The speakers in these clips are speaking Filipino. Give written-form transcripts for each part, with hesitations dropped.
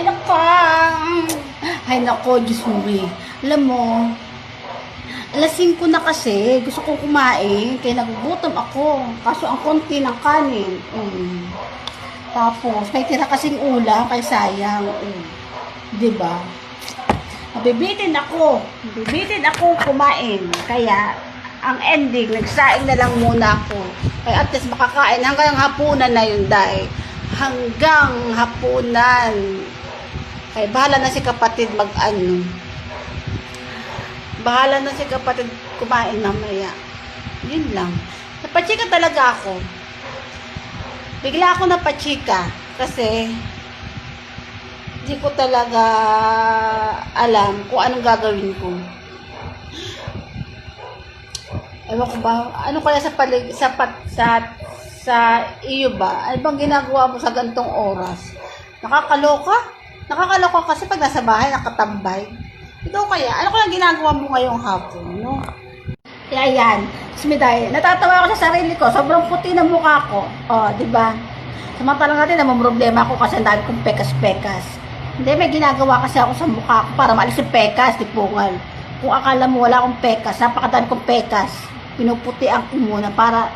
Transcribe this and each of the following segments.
Ay, nako. Ay, nako, Diyos mo eh. Alam mo, alas 5 na kasi. Gusto kong kumain. Kaya nagugutom ako. Kaso ang konti ng kanin. Tapos, may tira kasing ulam. Kaya sayang. Diba? Mabibitin ako. Mabibitin ako kumain. Kaya, ang ending, nagsaing na lang muna ako. Kaya at least makakain hanggang hapunan na yun, dahil hanggang hapunan. Kaya bahala na si kapatid mag-ano. Bahala na si kapatid kumain mamaya. Yun lang. Napachika talaga ako. Bigla ako napachika. Kasi, di ko talaga alam kung anong gagawin ko. Ewan ko ba, ano kaya sa iyo ba? Ano bang ginagawa mo sa gantong oras? Nakakaloka? Nakakaloka kasi pag nasa bahay, nakatambay. Ikaw kaya, ano kaya ginagawa mo ngayong hapon, no? Kaya yan, Smiday, natatawa ako sa sarili ko, sobrang puti ng mukha ko. Di ba? Samantalang natin, namumroblema ako kasi ang dami kong pekas-pekas. Hindi, may ginagawa kasi ako sa mukha ko para maalis yung pekas, di pungal. Kung akala mo wala akong pekas, napakadami kong pekas. Pinuputian ko muna para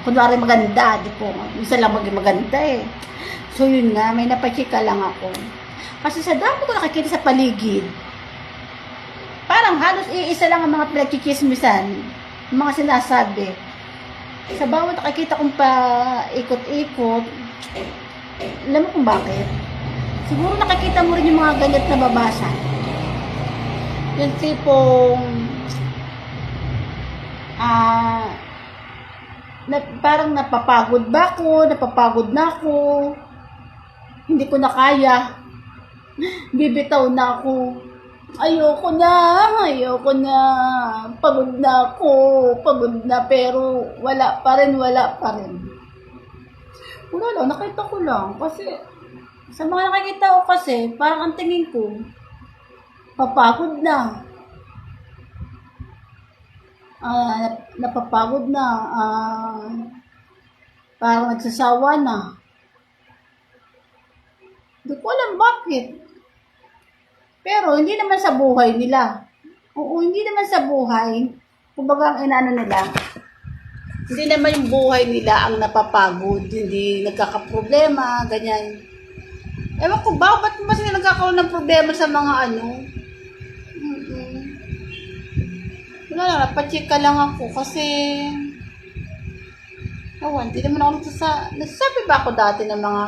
kunwari maganda, di po. Minsan lang maging maganda eh. So yun nga, may napachika lang ako. Kasi sa dami ko nakikita sa paligid, parang halos iisa lang ang mga pinagchichismisan, mga sinasabi. Sa bawat nakikita kong pa-ikot-ikot, alam mo kung bakit? Siguro nakikita mo rin yung mga ganyan na babasa. Yung tipong parang napapagod ba ako, napapagod na ako, hindi ko na kaya, bibitaw na ako, ayoko na, pagod na, pero wala pa rin. Wala lang, nakita ko lang, kasi sa mga nakikita ko kasi, parang ang tingin ko, papagod na. Napapagod na, parang nagsasawa na. Hindi ko alam bakit. Pero hindi naman sa buhay nila. Oo, hindi naman sa buhay. Kumbaga ang inaano nila, hindi naman yung buhay nila ang napapagod. Hindi nagkakaproblema, ganyan. Ewan ko ba, ba't ba sila nagkakaroon ng problema sa mga ano? Wala lang, napachika lang ako kasi hindi naman ako nagsasabi ba ako dati ng mga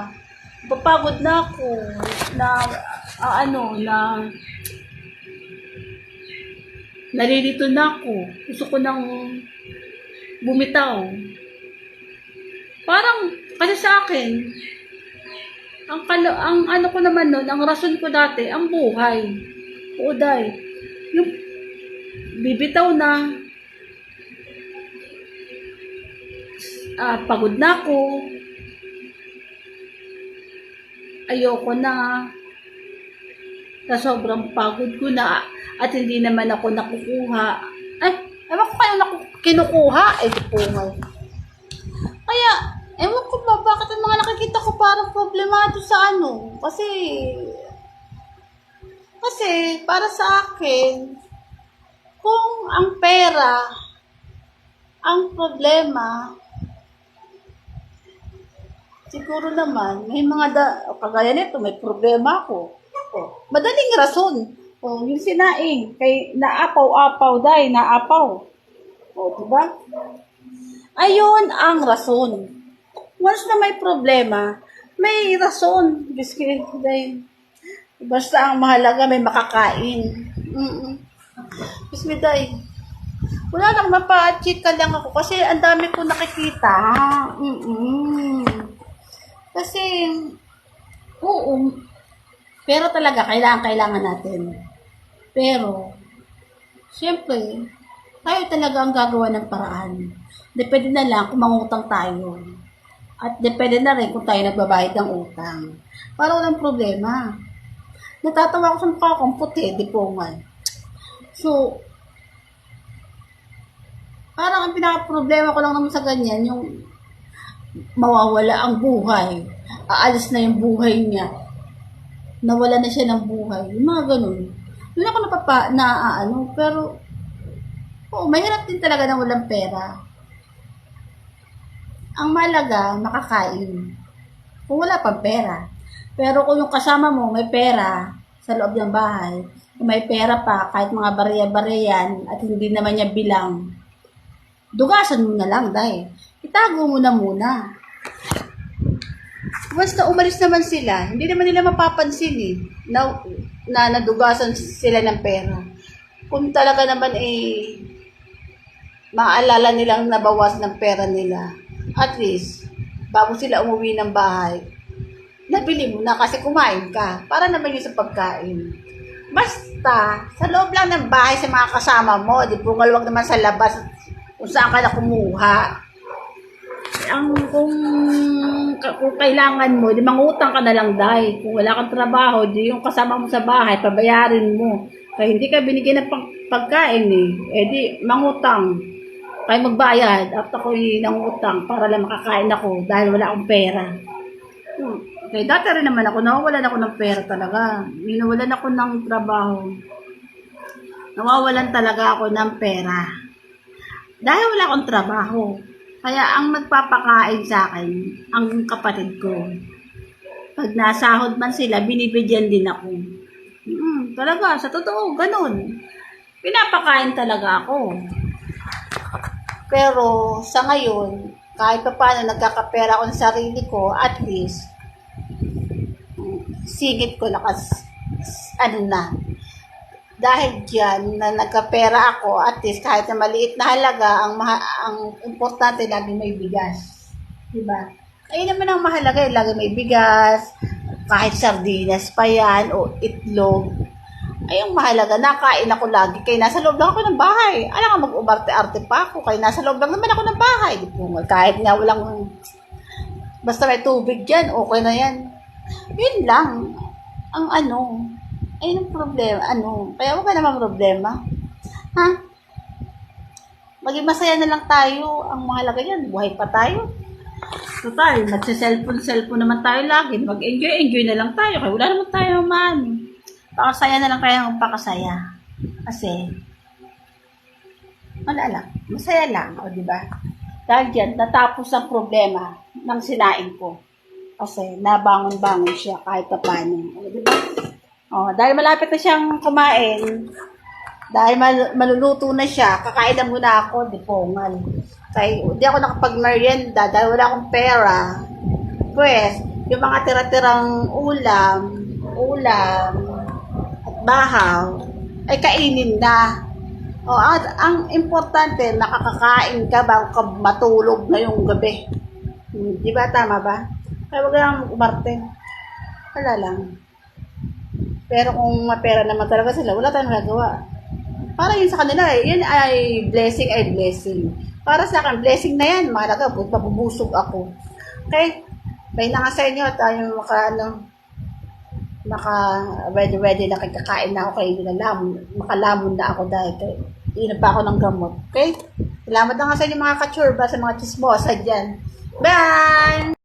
papagod na ako na nalilito na ako, gusto ko nang bumitaw. Parang kasi sa akin ang ano ko naman nun, ang rason ko dati, ang buhay. Oo, dahil yung bibitaw na, pagod na ako, ayoko na, sa sobrang pagod ko na, at hindi naman ako nakukuha. Ewan ko kayo kinukuha, di pungal. Kaya, ewan ko ba, bakit ang mga nakikita ko parang problemado sa ano? Kasi para sa akin, kung ang pera, ang problema, siguro naman, may mga kagaya nito, may problema ako. Madaling rason. Yung sinaing, kay naapaw-apaw, diba? Ayun ang rason. Once na may problema, may rason. Basta ang mahalaga, may makakain. Bismiday. Wala lang, mapa-chika lang ako kasi ang dami ko nakikita. Kasi, pero talaga, kailangan natin. Pero, siyempre, tayo talaga ang gagawa ng paraan. Depende na lang kung mangutang tayo. At depende na rin kung tayo nagbabayad ng utang. Para walang problema. Natatawa ko sa mukha kong puti, di po nga. So, parang ang pinaka-problema ko lang naman sa ganyan, yung mawawala ang buhay. Aalis na yung buhay niya. nawala na siya ng buhay. Yung mga ganun. Doon ako pero, oo, mahirap din talaga na walang pera. Ang mahalaga, makakain. Kung wala pang pera. Pero kung yung kasama mo may pera sa loob ng bahay, kung may pera pa, kahit mga barya-baryan at hindi naman niya bilang, dugasan mo na lang dahil itago mo na muna. Basta umalis naman sila, hindi naman nila mapapansin na nadugasan sila ng pera. Kung talaga naman maalala nilang nabawas ng pera nila, at least, bago sila umuwi ng bahay, nabili mo na kasi kumain ka, para naman yun sa pagkain. Basta, sa loob lang ng bahay sa mga kasama mo, di po wag naman sa labas kung saan ka na kumuha. Kung kailangan mo, di mangutang ka na lang dahil. Kung wala kang trabaho, di yung kasama mo sa bahay, pabayarin mo. Kaya hindi ka binigyan ng pagkain di mangutang. Kaya magbayad at ako'y nangutang para lang makakain ako dahil wala akong pera. Okay, dati rin naman nawawalan ako ng pera talaga. Nawalan ako ng trabaho. Nawawalan talaga ako ng pera. Dahil wala akong trabaho. Kaya ang nagpapakain sa akin, ang kapatid ko. Pag nasahod man sila, binibigyan din ako. Talaga, sa totoo, ganun. Pinapakain talaga ako. Pero sa ngayon, kahit pa paano nagkakapera ako ng sarili ko, at least, sigit ko dahil dyan na nagkapera ako, at least kahit na maliit na halaga, ang importante lagi may bigas. Diba? Ayun naman ang mahalaga, lagi may bigas, kahit sardinas pa yan, o itlog. Ay, ang mahalaga, nakain ako lagi, kaya nasa loob lang ako ng bahay. Alam nga, mag-ubarte-arte pa ako, kaya nasa loob lang naman ako ng bahay. Kahit nga basta may tubig dyan, okay na yan. Yun lang, ayun ang problema, kaya wala naman problema. Ha? Maging masaya na lang tayo, ang mahalaga yan, buhay pa tayo. Total, magsa-cellphone naman tayo lagi, mag-enjoy na lang tayo, kaya wala naman tayo pakasaya na lang tayo pakasaya. Kasi, wala lang, masaya lang, diba? Dahil dyan, natapos ang problema ng sinain ko. Kasi, nabangon-bangon siya kahit pa paano. Diba? Dahil malapit na siyang kumain, dahil maluluto na siya, kakain na muna ako, di pongal. Kaya hindi ako nakapag-merienda dahil wala akong pera. Pues, yung mga tira-tirang ulam, at bahaw, ay kainin na. Ang importante, nakakakain ka bago ka matulog ngayong gabi. Di ba? Tama ba? Kaya wag lang umarte. Wala lang. Pero kung mapera naman talaga sila, wala tayong magagawa. Para yun sa kanila, yun ay blessing. Para sa akin, blessing na yan. Mahalaga, mabubusog ako. Okay? May na nga sa inyo, tayo ready na kakain na ako kayo makalamon na ako dahil inom pa ako ng gamot. Okay? Salamat na nga sa inyo mga kachurba, sa mga chismosa dyan. Bye!